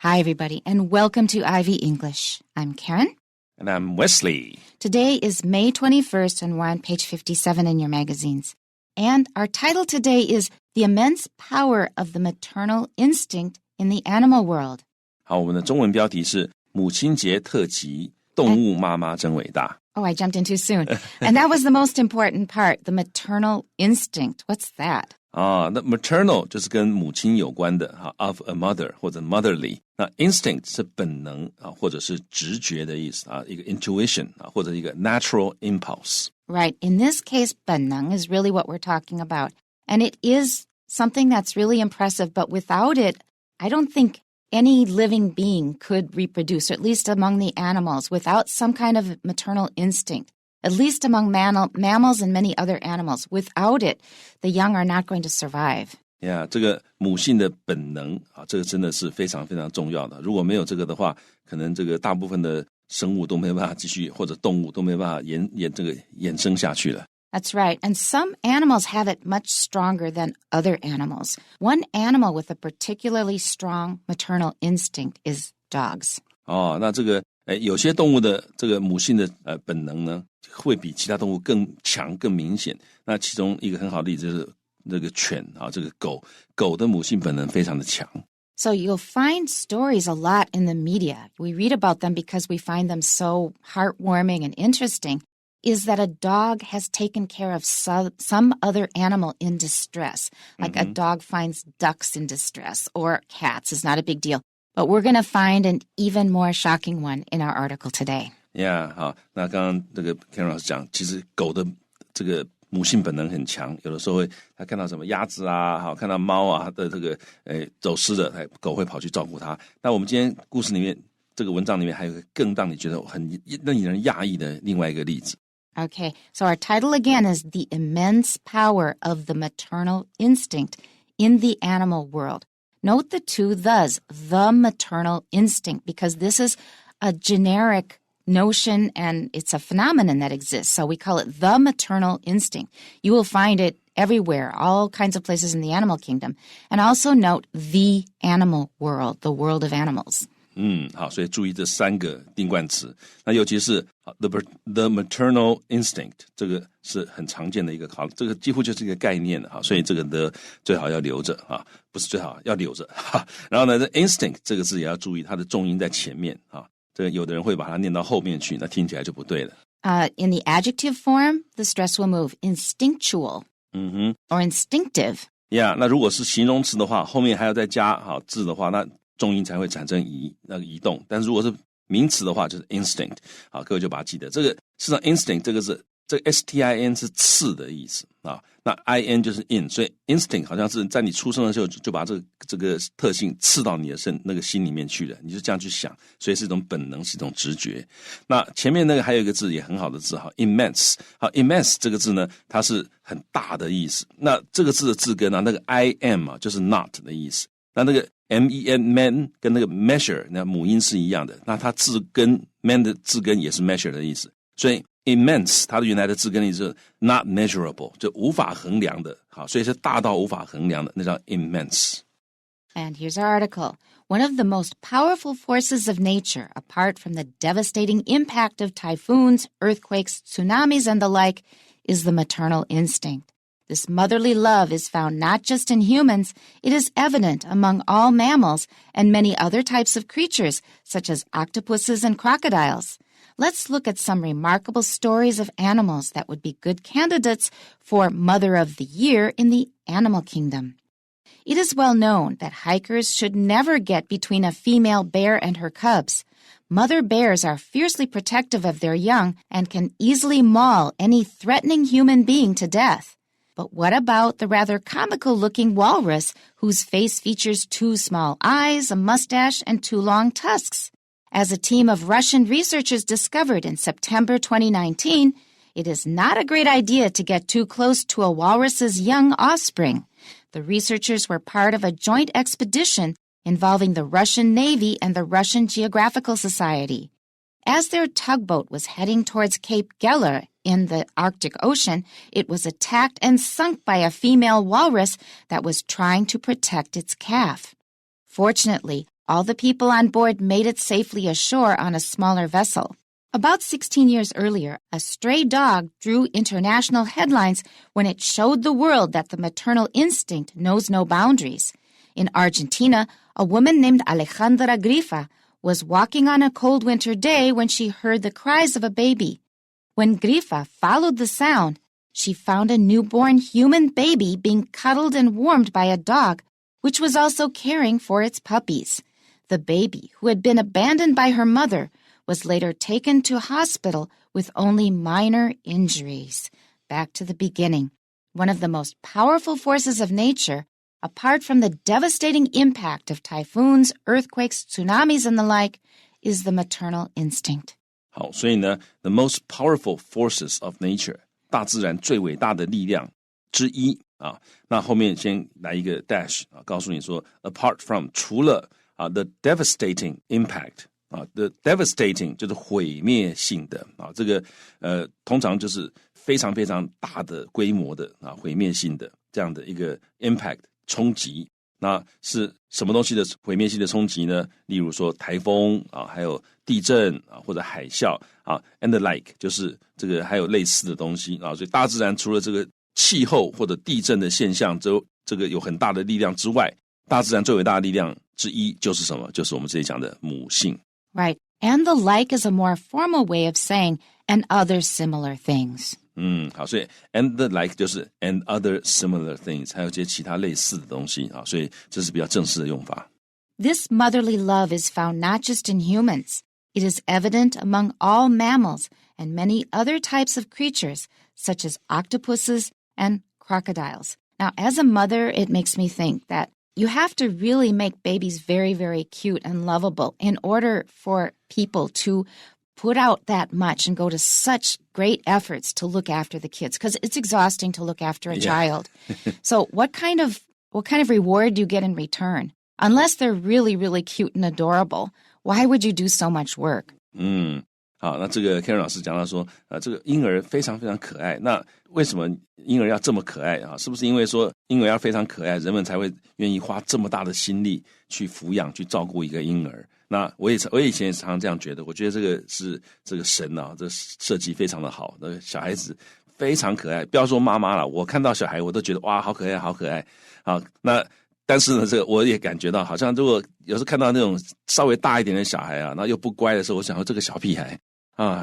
Hi, everybody, and welcome to Ivy English. I'm Karen. And I'm Wesley. Today is May 21st, and we're on page 57 in your magazines. And our title today is The Immense Power of the Maternal Instinct in the Animal World. 好，我们的中文标题是母亲节特辑，动物妈妈真伟大。Oh, I jumped in too soon. And that was the most important part, the maternal instinct. What's that? 那 maternal 就是跟母亲有关的 of a mother 或者 motherly。那 instinct 是本能或者是直觉的意思一个 intuition 或者一个 natural impulse. Right. In this case, 本能 is really what we're talking about. And it is something that's really impressive, but without it, I don't think any living being could reproduce, or at least among the animals, without some kind of maternal instinct. At least among mammals and many other animals. Without it, the young are not going to survive. Yeah, 这个母性的本能这个真的是非常非常重要的。如果没有这个的话，可能这个大部分的生物都没办法继续，或者动物都没办法衍生下去了。That's right. And some animals have it much stronger than other animals. One animal with a particularly strong maternal instinct is dogs. 那这个有些动物的这个母性的本能呢，会比其他动物更强、更明显。那其中一个很好的例子就是这个犬这个狗的母性本能非常的强。So you'll find stories a lot in the media. We read about them because we find them so heartwarming and interesting. Is that a dog has taken care of some other animal in distress. Like a dog finds ducks in distress, or cats is not a big deal. But we're going to find an even more shocking one in our article today. Yeah, 好，那刚刚这个 Karen 老师讲，其实狗的这个母性本能很强，有的时候他看到什么鸭子看到猫的这个走失的，狗会跑去照顾它。那我们今天故事里面这个文章里面还有一个更让你觉得很令人讶异的另外一个例子。Okay, so our title again is The Immense Power of the Maternal Instinct in the Animal World. Note the two thes, the maternal instinct, because this is a generic notion and it's a phenomenon that exists. So we call it the maternal instinct. You will find it everywhere, all kinds of places in the animal kingdom. And also note the animal world, the world of animals. 好，所以注意这三个定冠词。那尤其是 the maternal instinct， 这个是很常见的一个考，这个几乎就是一个概念了所以这个的最好要留着不是最好要留着然后呢，这 instinct 这个字也要注意，它的重音在前面这个有的人会把它念到后面去，那听起来就不对了。In the adjective form, the stress will move instinctual or instinctive. Yeah, 那如果是形容词的话，后面还要再加字的话，那重音才会产生移动。但是如果是名词的话，就是 instinct。各位就把它记得。这个事实上 instinct 这个是这个 STIN 是刺的意思那 IN 就是 in， 所以 instinct 好像是在你出生的时候就把这个特性刺到你的那个心里面去了，你就这样去想，所以是一种本能，是一种直觉。那前面那个还有一个字也很好的字immense。immense 这个字呢，它是很大的意思。那这个字的字根那个 IM 就是 not 的意思。那个MEN man 跟那个 measure 那母音是一样的，那它字根 man 的字根也是 measure 的意思，所以 immense 它的原来的字根意思是 not measurable， 就无法衡量的，所以是大到无法衡量的，那叫 immense. And here's our article. One of the most powerful forces of nature, apart from the devastating impact of typhoons, earthquakes, tsunamis, and the like, is the maternal instinct.This motherly love is found not just in humans, it is evident among all mammals and many other types of creatures, such as octopuses and crocodiles. Let's look at some remarkable stories of animals that would be good candidates for Mother of the Year in the animal kingdom. It is well known that hikers should never get between a female bear and her cubs. Mother bears are fiercely protective of their young and can easily maul any threatening human being to death.But what about the rather comical-looking walrus whose face features 2 small eyes, a mustache, and 2 long tusks? As a team of Russian researchers discovered in September 2019, it is not a great idea to get too close to a walrus's young offspring. The researchers were part of a joint expedition involving the Russian Navy and the Russian Geographical Society. As their tugboat was heading towards Cape Geller in the Arctic Ocean, it was attacked and sunk by a female walrus that was trying to protect its calf. Fortunately, all the people on board made it safely ashore on a smaller vessel. About 16 years earlier, a stray dog drew international headlines when it showed the world that the maternal instinct knows no boundaries. In Argentina, a woman named Alejandra Grifa was walking on a cold winter day when she heard the cries of a baby. When Grifa followed the sound, she found a newborn human baby being cuddled and warmed by a dog, which was also caring for its puppies. The baby, who had been abandoned by her mother, was later taken to hospital with only minor injuries. Back to the beginning. One of the most powerful forces of nature, apart from the devastating impact of typhoons, earthquakes, tsunamis, and the like, is the maternal instinct. 好，所以呢 the most powerful forces of nature 大自然最伟大的力量之一啊，那后面先来一个 dash 啊，告诉你说 apart from 除了the devastating impact 啊 the devastating 就是毁灭性的啊，这个通常就是非常非常大的规模的啊毁灭性的这样的一个 impact 冲击。那是什么东西的毁灭性的冲击呢？例如说台风啊，还有地震啊，或者海啸啊 ，and the like， 就是这个还有类似的东西啊。所以大自然除了这个气候或者地震的现象，这个有很大的力量之外，大自然最伟大的力量之一就是什么？就是我们这里讲的母性。Right. And the like is a more formal way of saying and other similar things. 好，所以 and the like 就是 and other similar things， 还有这些其他类似的东西啊，所以这是比较正式的用法。This motherly love is found not just in humans. It is evident among all mammals and many other types of creatures, such as octopuses and crocodiles. Now, as a mother, it makes me think that you have to really make babies very, very cute and lovable in order for people to put out that much and go to such great efforts to look after the kids, because it's exhausting to look after a child. So what kind of reward do you get in return? Unless they're really, really cute and adorable, why would you do so much work? 好，那这个 Karen 老师讲到说，这个婴儿非常非常可爱。那为什么婴儿要这么可爱啊？是不是因为说婴儿要非常可爱，人们才会愿意花这么大的心力去抚养、去照顾一个婴儿？那我以前也常常这样觉得，我觉得这个是这个神啊，这设计非常的好，那个小孩子非常可爱。不要说妈妈了，我看到小孩我都觉得哇，好可爱，好可爱。好，那但是呢，这个我也感觉到，好像如果有时候看到那种稍微大一点的小孩啊，那又不乖的时候，我想说这个小屁孩。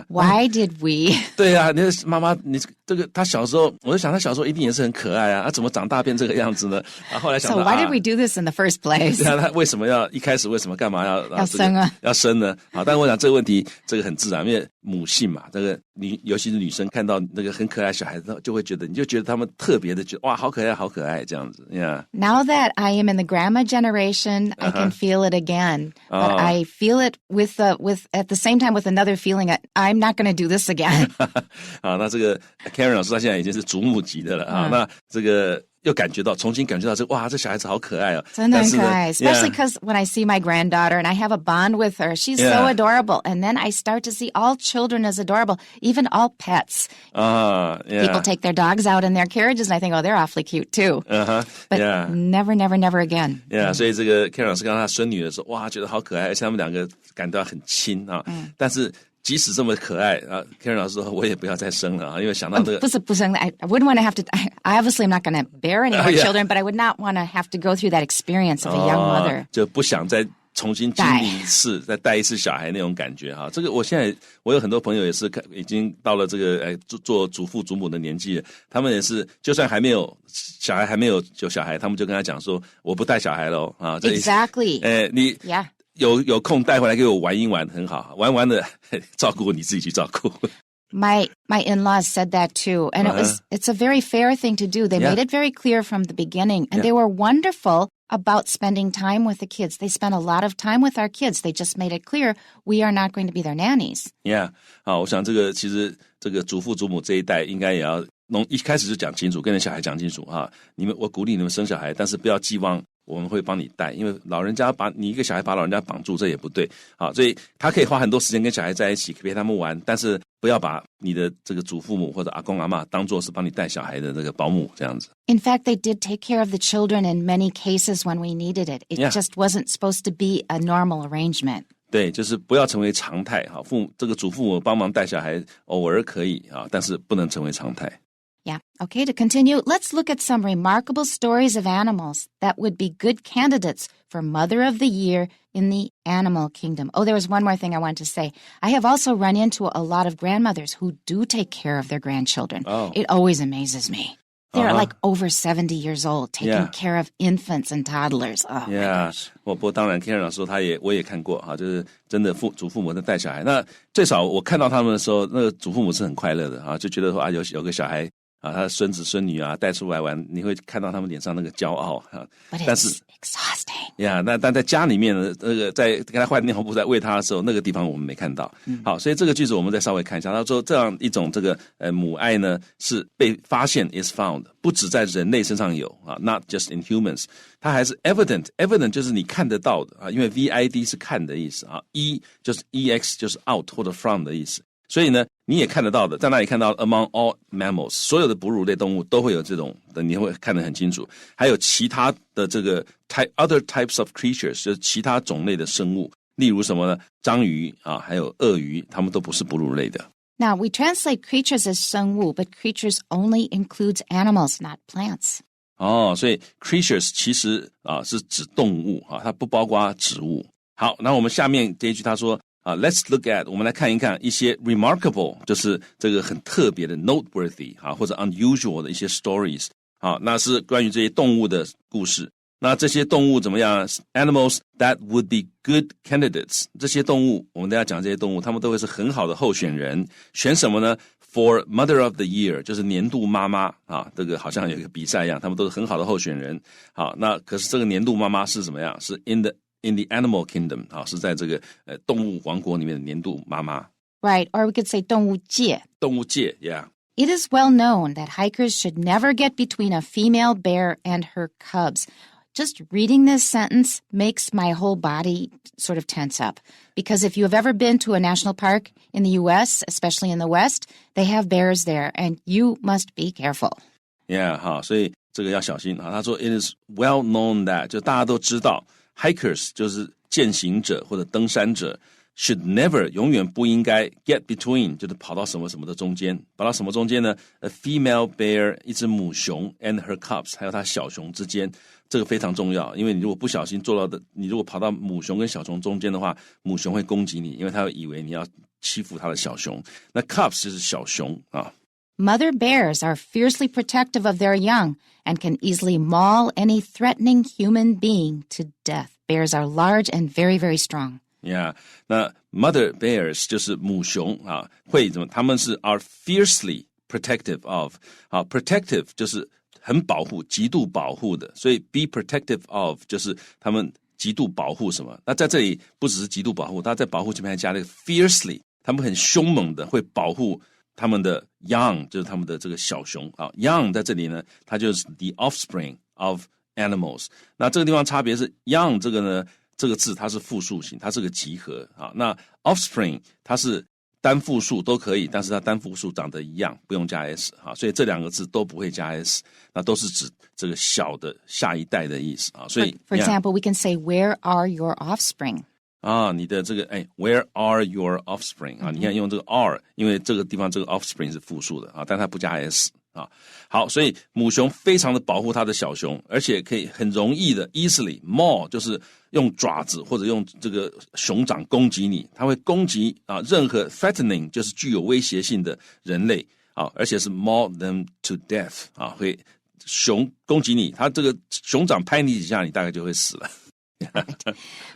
Why did we? 对啊，你妈妈，你这个他小时候，我就想他小时候一定也是很可爱啊，怎么长大变这个样子呢？后来想到 So why did we do this in the first place? 对啊，他为什么要一开始为什么干嘛要生啊？要生呢？好，但我想这个问题这个很自然，因为母性嘛，这个尤其是女生看到那个很可爱的小孩子，就会觉得他们特别的觉得哇，好可爱，好可爱这样子 ，Yeah. Now that I am in the grandma generation, I can feel it again, but I feel it with at the same time with another feeling. I'm not going to do this again. 好，那这个 Karen 老师他现在已经是祖母级的了啊，那这个又重新感觉到这哇，这小孩子好可爱哦，真的很可爱 especially because when I see my granddaughter and I have a bond with her, she's so adorable. And then I start to see all children as adorable, even all pets. People take their dogs out in their carriages and I think, oh, they're awfully cute too. But never, never, never again. Yeah, 所以这个 Karen 老师看到他孙女的时候，哇，觉得好可爱，而且他们两个感到很亲啊。但是即使这么可爱啊 ，Karen 老师说我也不要再生了啊，因为想到这个不生 I wouldn't want to have to. I obviously am not going to bear any more children, but I would not want to have to go through that experience of a young mother. 就不想再重新经历一次，再带一次小孩那种感觉哈。这个我有很多朋友也是已经到了这个做祖父祖母的年纪了，他们也是就算还没有小孩，他们就跟他讲说我不带小孩了啊。Exactly. 你有空带回来给我玩一玩，很好，玩完了照顾你自己去照顾。My in-laws said that too, and it's a very fair thing to do. They made it very clear from the beginning, and they were wonderful about spending time with the kids. They spent a lot of time with our kids. They just made it clear we are not going to be their nannies. Yeah, 好，我想其实这个祖父祖母这一代应该也要一开始就讲清楚，跟小孩讲清楚哈。我鼓励你们生小孩，但是不要寄望我们会帮你带，因为老人家把你一个小孩把老人家绑住，这也不对。好，所以他可以花很多时间跟小孩在一起，陪他们玩，但是不要把你的这个祖父母或者阿公阿嬷当作是帮你带小孩的这个保姆这样子。In fact, they did take care of the children in many cases when we needed it. It just wasn't supposed to be a normal arrangement. 对，就是不要成为常态。好，这个祖父母帮忙带小孩偶尔可以啊，但是不能成为常态。Yeah. Okay, to continue, let's look at some remarkable stories of animals that would be good candidates for Mother of the Year in the animal kingdom. Oh, there was one more thing I wanted to say. I have also run into a lot of grandmothers who do take care of their grandchildren. Oh. It always amazes me. They're like over 70 years old, taking care of infants and toddlers. Oh, my gosh. 不过当然 Karen 老师我也看过哈，就是真的祖父母在带小孩。那最少我看到他们的时候，那个祖父母是很快乐的啊，就觉得说啊有个小孩啊，他的孙子孙女啊带出来玩，你会看到他们脸上那个骄傲啊。但是 exhausting. 但在家里面呢，那个在给他换尿布在喂他的时候，那个地方我们没看到。好，所以这个句子我们再稍微看一下。他说这样一种这个母爱呢是被发现 is found， 不只在人类身上有啊 ，not just in humans， 它还是 evident 就是你看得到的啊，因为 vid 是看的意思啊 ，e 就是 ex 就是 out 或者 from 的意思。所以呢，你也看得到的，在那里看到 among all mammals， 所有的哺乳类动物都会有这种的，你会看得很清楚。还有其他的这个other types of creatures， 就是其他种类的生物，例如什么呢？章鱼啊，还有鳄鱼，它们都不是哺乳类的。Now, we translate creatures as 生物, but creatures only includes animals, not plants. 所以 creatures 其实是指动物啊，它不包括植物。好，那我们下面这一句他说let's look at， 我们来看一看一些 remarkable， 就是这个很特别的 noteworthy 或者 unusual 的一些 stories。那是关于这些动物的故事。那这些动物怎么样 ？Animals that would be good candidates。这些动物，我们等一下讲这些动物，他们都会是很好的候选人。选什么呢 ？For Mother of the Year， 就是年度妈妈啊，这个好像有一个比赛一样，他们都是很好的候选人。好，那可是这个年度妈妈是怎么样？是 in the animal kingdom， 是在这个动物王国里面的年度妈妈。Right, or we could say 动物界。动物界 ，yeah. It is well known that hikers should never get between a female bear and her cubs. Just reading this sentence makes my whole body sort of tense up. Because if you have ever been to a national park in the U.S., especially in the West, they have bears there, and you must be careful. Yeah, 好，所以这个要小心啊。他说 It is well known that 就大家都知道 hikers 就是健行者或者登山者 should never 永远不应该 get between 就是跑到什么什么的中间，跑到什么中间呢 ？A female bear 一只母熊 and her cubs 还有它小熊之间，这个非常重要，因为你如果不小心做到的，你如果跑到母熊跟小熊中间的话，母熊会攻击你，因为它会以为你要欺负它的小熊。那 cubs 就是小熊啊。Mother bears are fiercely protective of their young and can easily maul any threatening human being to death. Bears are large and very, very strong.Yeah, 那 mother bears 就是母熊啊，会怎么？他们是 are fiercely protective of， protective 就是很保护、极度保护的，所以 be protective of 就是他们极度保护什么？那在这里不只是极度保护，他在保护前面还加了一个 fiercely， 他们很凶猛的会保护他们的 young， 就是他们的这个小熊啊 ，young 在这里呢，它就是 the offspring of animals。那这个地方差别是 young 这个呢。这个字它是复数型，它是个集合啊。那 offspring 它是单复数都可以，但是它单复数长得一样，不用加 s 啊，所以这两个字都不会加 s， 那都是指这个小的下一代的意思啊。所以 For example, we can say Where are your offspring? 你的这个Where are your offspring? 你看用这个 are， 因为这个地方这个 offspring 是复数的啊，但它不加 s。好，所以母熊非常的保护它的小熊，而且可以很容易的 easily maul 就是用爪子或者用这个熊掌攻击你，它会攻击任何 threatening 就是具有威胁性的人类而且是 maul them to death 会熊攻击你，它这个熊掌拍你几下，你大概就会死了。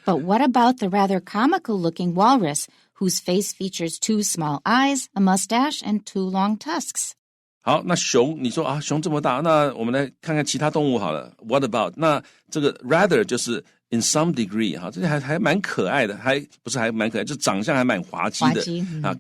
But what about the rather comical-looking walrus whose face features 2 small eyes, a mustache, and 2 long tusks?好，那熊，你说熊这么大，那我们来看看其他动物好了。What about？ 那这个 rather 就是 in some degree 这些还蛮可爱的，还不是还蛮可爱，就长相还蛮滑稽的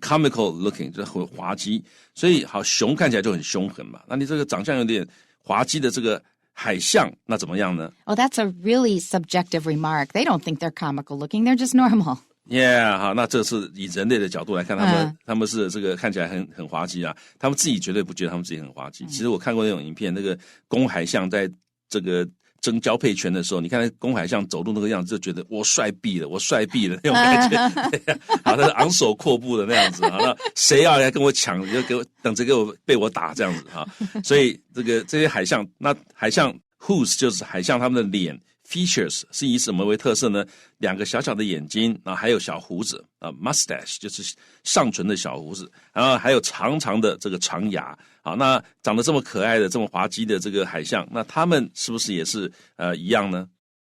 comical looking 就是很滑稽。所以好，熊看起来就很凶狠嘛。那你这个长相有点滑稽的这个海象那怎么样呢？ Oh, that's a really subjective remark. They don't think they're comical looking. They're just normal. Yeah, 好，那这是以人类的角度来看，他们是这个看起来很滑稽啊，他们自己绝对不觉得他们自己很滑稽。其实我看过那种影片，那个公海象在这个争交配权的时候，你看那公海象走路那个样子，就觉得我帅毙了那种感觉。对好，他是昂首阔步的那样子。好，那谁要来跟我抢，你就等着被我打这样子哈。所以这些海象，那海象 whose 就是海象他们的脸。Features 是以什么为特色呢？两个小小的眼睛，然后还有小胡子mustache 就是上唇的小胡子，然后还有长长的这个长牙。好，那长得这么可爱的、这么滑稽的这个海象，那他们是不是也是一样呢？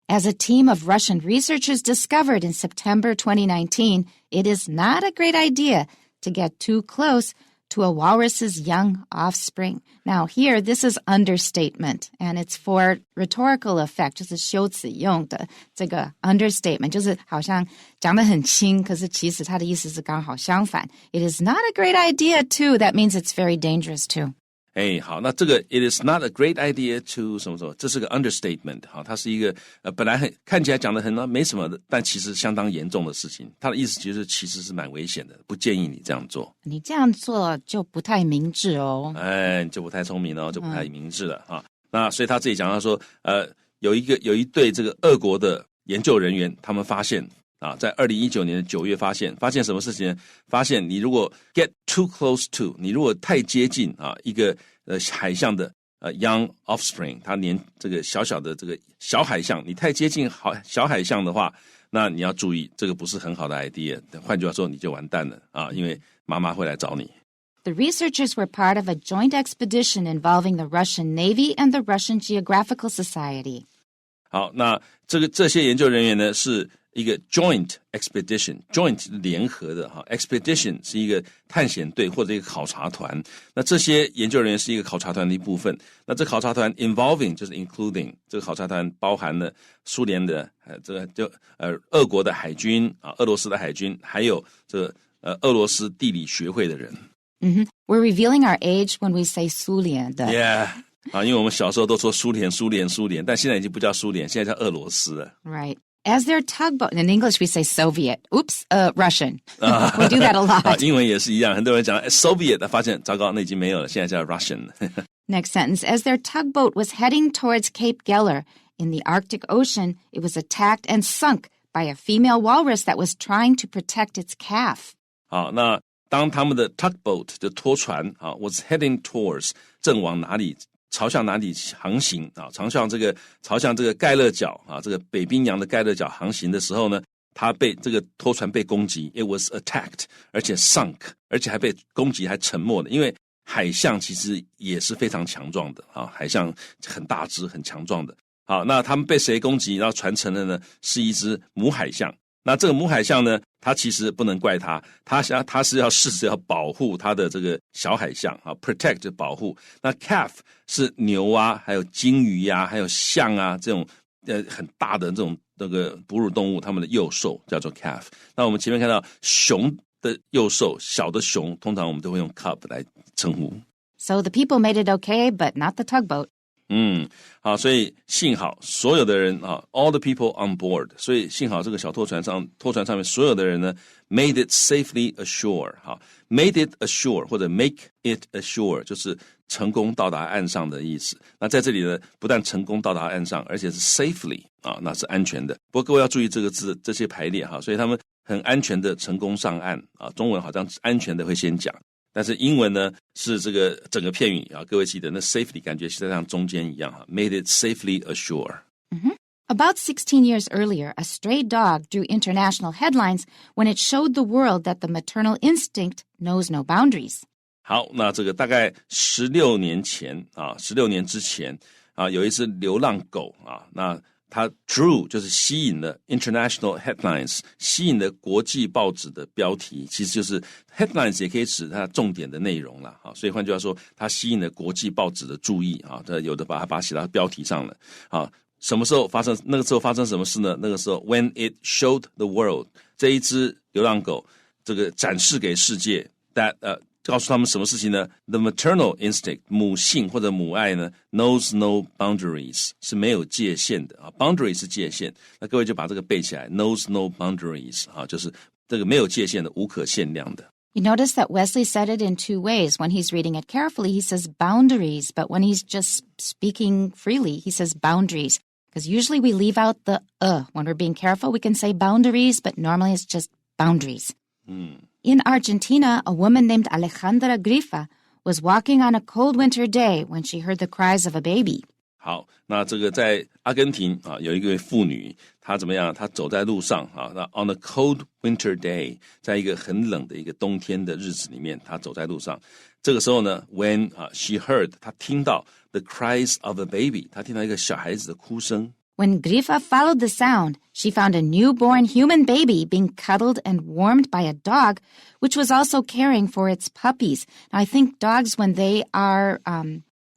As a team of Russian researchers discovered in September 2019, it is not a great idea to get too close to a walrus's young offspring. Now here, this is understatement, and it's for rhetorical effect, 就是修辞用的这个 understatement, 就是好像讲得很轻，可是其实它的意思是刚好相反。It is not a great idea too. That means it's very dangerous too. 好，那这个 it is not a great idea to 什么什么，这是个 understatement 好，它是一个本来看起来讲得很没什么的，但其实相当严重的事情。它的意思就是其实是蛮危险的，不建议你这样做。你这样做就不太明智哦。就不太聪明哦，就不太明智了啊。那所以他自己讲到说，有一对这个俄国的研究人员，他们发现。在2019年的9月发现什么事情呢？发现你如果 get too close to， 你如果太接近一个海象的young offspring， 它连这个小小的这个小海象，你太接近小海象的话，那你要注意，这个不是很好的 idea。换句话说，你就完蛋了因为妈妈会来找你。The researchers were part of a joint expedition involving the Russian Navy and the Russian Geographical Society. 好，那这些研究人员呢是一个 joint expedition， joint 联合的expedition 是一个探险队或者一个考察团。那这些研究人员是一个考察团的一部分。那这考察团 involving 就是 including， 这个考察团包含了苏联的俄国的海军俄罗斯的海军，还有这个俄罗斯地理学会的人。Mm-hmm. We're revealing our age when we say 苏联的。Yeah. 因为我们小时候都说苏联，但现在已经不叫苏联，现在叫俄罗斯了。Right. As their tugboat, in English we say Soviet. Oops, Russian. We do that a lot. 英文也是一样，很多人讲 Soviet， 发现糟糕，那已经没有了，现在叫 Russian. Next sentence. As their tugboat was heading towards Cape Geller in the Arctic Ocean, it was attacked and sunk by a female walrus that was trying to protect its calf. 好，那当他们的 tugboat 的拖船was heading towards 正往哪里？朝向哪里航行朝向这个盖勒角这个北冰洋的盖勒角航行的时候呢，它被这个拖船被攻击 ，it was attacked， 而且 sunk， 而且还被攻击还沉没的，因为海象其实也是非常强壮的海象很大只很强壮的。好，那他们被谁攻击？然后传承的呢是一只母海象。那这个母海象呢，它其实不能怪它，它是要试着要保护它的这个小海象protect 保护。那 calf 是牛还有鲸鱼还有象这种很大的这种那个哺乳动物，它们的幼兽叫做 calf。那我们前面看到熊的幼兽，小的熊，通常我们都会用 cub 来称呼。So the people made it okay, but not the tugboat. 好，所以幸好所有的人all the people on board， 所以幸好这个小拖船上面所有的人呢 made it safely ashore。 made it ashore 或者 make it ashore 就是成功到达岸上的意思。那在这里呢，不但成功到达岸上，而且是 safely 那是安全的。不过各位要注意这个字这些排列所以他们很安全的成功上岸中文好像安全的会先讲，但是英文呢是这个整个片语各位记得那 safely 感觉是像中间一样made it safely ashore。 About 16 years earlier, a stray dog drew international headlines when it showed the world that the maternal instinct knows no boundaries. 好，那这个大概16年前16年之前有一只流浪狗那它 drew 就是吸引了 international headlines， 吸引了国际报纸的标题，其实就是 headlines 也可以指它重点的内容啦所以换句话说，它吸引了国际报纸的注意有的把它写到标题上了什么时候发生？那个时候发生什么事呢？那个时候 when it showed the world， 这一只流浪狗这个展示给世界 that 告诉他们什么事情呢？ The maternal instinct 母性或者母爱呢 knows no boundaries 是没有界限的啊 boundary 是界限，那各位就把这个背起来 knows no boundaries 啊，就是这个没有界限的无可限量的。You notice that Wesley said it in two ways. When he's reading it carefully, he says boundaries, but when he's just speaking freely, he says boundaries. Because usually we leave out the when we're being careful, we can say boundaries, but normally it's just boundaries. In Argentina, a woman named Alejandra Grifa was walking on a cold winter day when she heard the cries of a baby. 好，那这个在阿根廷啊，有一位妇女，她怎么样？她走在路上啊，那 on a cold winter day， 在一个很冷的一个冬天的日子里面，她走在路上。这个时候呢 ，when she heard， 她听到 the cries of a baby， 她听到一个小孩子的哭声。When Grifa followed the sound, she found a newborn human baby being cuddled and warmed by a dog, which was also caring for its puppies. Now, I think dogs, when they are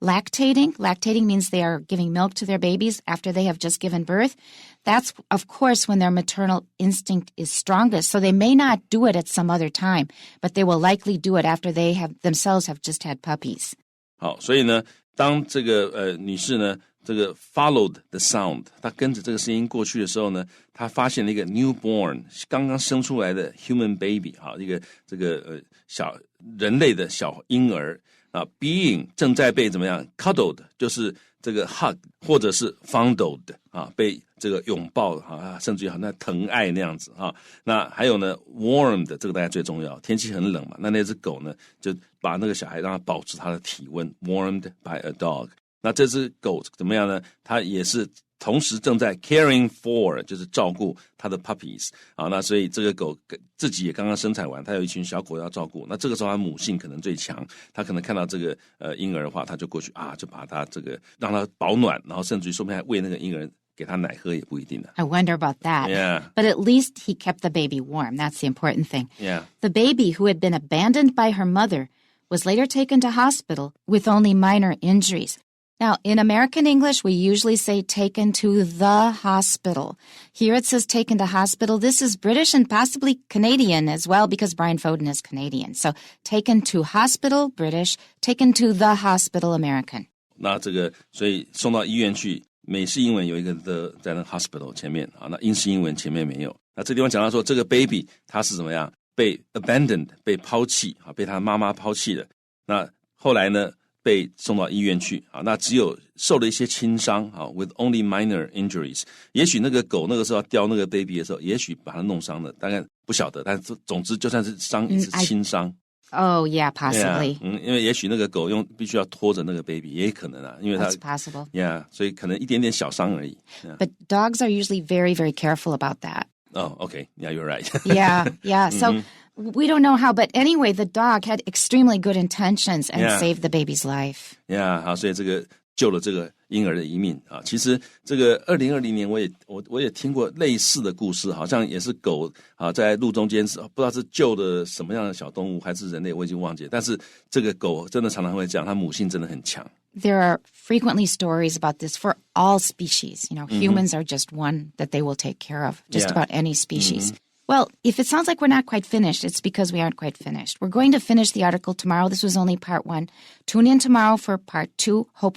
lactating means they are giving milk to their babies after they have just given birth. That's, of course, when their maternal instinct is strongest. So they may not do it at some other time, but they will likely do it after they have themselves have just had puppies. 好，所以呢，当这个女士呢，这个 followed the sound， 她跟着这个声音过去的时候呢，她发现了一个 newborn 刚刚生出来的 human baby， 好，一个这个小人类的小婴儿啊 ，being 正在被怎么样 cuddled， 就是这个 hug 或者是 fondled 啊，被这个拥抱啊，甚至于好像疼爱那样子啊。那还有呢 warmed， 这个大家最重要，天气很冷嘛，那只狗呢就把那个小孩让它保持它的体温 warmed by a dog。那这只狗怎么样呢？它也是同时正在 caring for， 就是照顾它的 puppies 啊。那所以这个狗自己也刚刚生产完，它有一群小狗要照顾。那这个时候它母性可能最强，它可能看到这个婴儿的话，它就过去啊，就把它这个让它保暖，然后甚至于说不定还喂那个婴儿给他奶喝也不一定的。I wonder about that. Yeah. But at least he kept the baby warm. That's the important thing. Yeah. The baby, who had been abandoned by her mother, was later taken to hospital with only minor injuries. Now, in American English, we usually say taken to the hospital. Here it says taken to hospital. This is British and possibly Canadian as well because Brian Foden is Canadian. So taken to hospital, British, taken to the hospital, American. 那这个所以送到医院去，美式英文有一个 the 在那 hospital 前面啊，那英式英文前面没有。那这地方讲到说这个 baby 他是怎么样被 abandoned 被抛弃啊，被他妈妈抛弃的。那后来呢？被送到医院去啊，那只有受了一些轻伤啊 ，with only minor injuries。也许那个狗那个时候要叼那个 baby 的时候，也许把它弄伤了，大概不晓得。但是总之，就算是伤也是轻伤。Oh yeah, possibly. Yeah, 因为也许那个狗必须要拖着那个 baby， 也可能啊，因为它 That's possible. Yeah， 所以可能一点点小伤而已。Yeah. But dogs are usually very, very careful about that. Oh, okay. Yeah, you're right. Yeah. So we don't know how, but anyway, the dog had extremely good intentions and saved the baby's life. Yeah, 好，所以这个救了这个婴儿的一命啊。其实这个2020年我也听过类似的故事，好像也是狗啊在路中间不知道是救的什么样的小动物还是人类，我已经忘记了。但是这个狗真的常常会这样，它母性真的很强。There are frequently stories about this for all species. You know, humans are just one that they will take care of, just about any species. Well, if it sounds like we're not quite finished, it's because we aren't quite finished. We're going to finish the article tomorrow. This was only part 1. Tune in tomorrow for part 2. Hope